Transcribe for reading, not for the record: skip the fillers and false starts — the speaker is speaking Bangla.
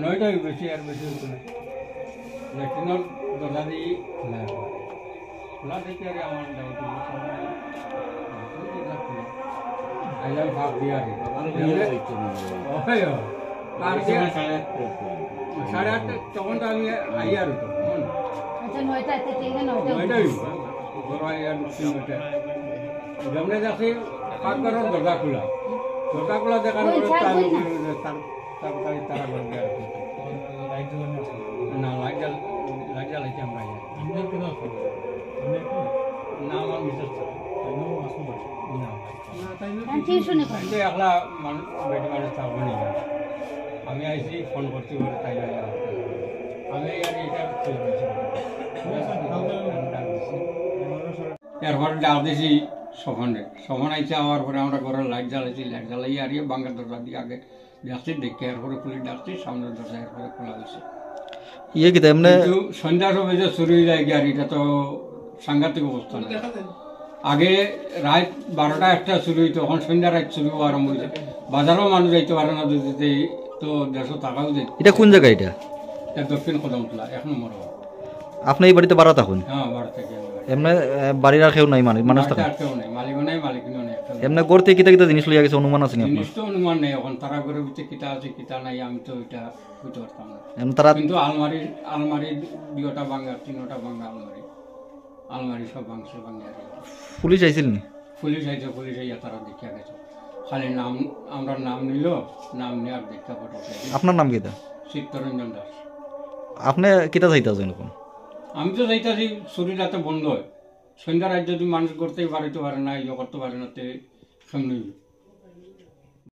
নয়টাই বেশি আর বেশি হতো না ল্যাট্রিনের দরজা দিয়ে খোলা দেখে আর আমার আইলাম ভাব দিয়ে আর সাড়ে আটটা তখন তো আমি আই আর নয়টাই যেমন দেখছি পাঁচ বারের দরজা খোলা দেখার পরে তাড়াতাড়ি তারা করবে আর কি না লাইট জ্বালাইছি আমরা না আমার মিসেস একলা মানুষ বেটি মানুষ থাকবো নি আমি আইসি ফোন করতে পারে তাই আমি আর এটা এরপরে ডাক দিয়েছি সফন আইসে আওয়ার পরে আমরা ঘরের লাইট জ্বালাই আর বাঙ্গার দরজা দিয়ে আগে দেখছি দেখে এরপরে পুলিশ ডাকছি সামনের দরজা এরপরে খোলা গেছে কিন্তু সন্ধ্যার সময় যে শুরু হয়ে যায় গাড়িটা তো সাংঘাতিক অবস্থা না আগে রাত 12টা 1টা শুরু হইতো তখন সন্ধ্যা রাত শুরু আরম্ভ হয়েছে বাজারেও মানুষ যাইতে পারে না যদি তো 150 টাকাও যাই এটা কোন জায়গা এটা দক্ষিণ কদমতলা 1 নম্বর আপনি এই বাড়িতে ভাড়া থাকুন হ্যাঁ ভাড়া থাকি এমনি বাড়ির আর কেউ নাই মানুষ থাকে কেউ নাই মালিকও নাই মালিকও নাই এমনি করতে কিতা কিতা জিনিস লইয়া গেছে অনুমান আছে জিনিস তো অনুমান নেই এখন তারা ঘরের ভিতরে কিতা আছে কিতা নাই আমি তো ওইটা বুঝতে পারতাম না তারা কিন্তু আলমারি 2টা ভাঙা 3টা ভাঙা আলমারি সব ভাঙছে ভাঙা পুলিশ আইছিল নি পুলিশ আইয়া তারা দেখিয়া গেছে খালি নাম আমরা নাম নিল নাম নেওয়ার দেখা ফটো আপনার নাম কিতা চিত্তরঞ্জন দাস আপনি কিতা চাইতেছেন এখন আমি তো চাইতেছি শরীর যাতে বন্ধ হয় সন্ধ্যা রাত যদি মানুষ করতেই পারিতে পারে না ইয়ে করতে পারে না তে সামনে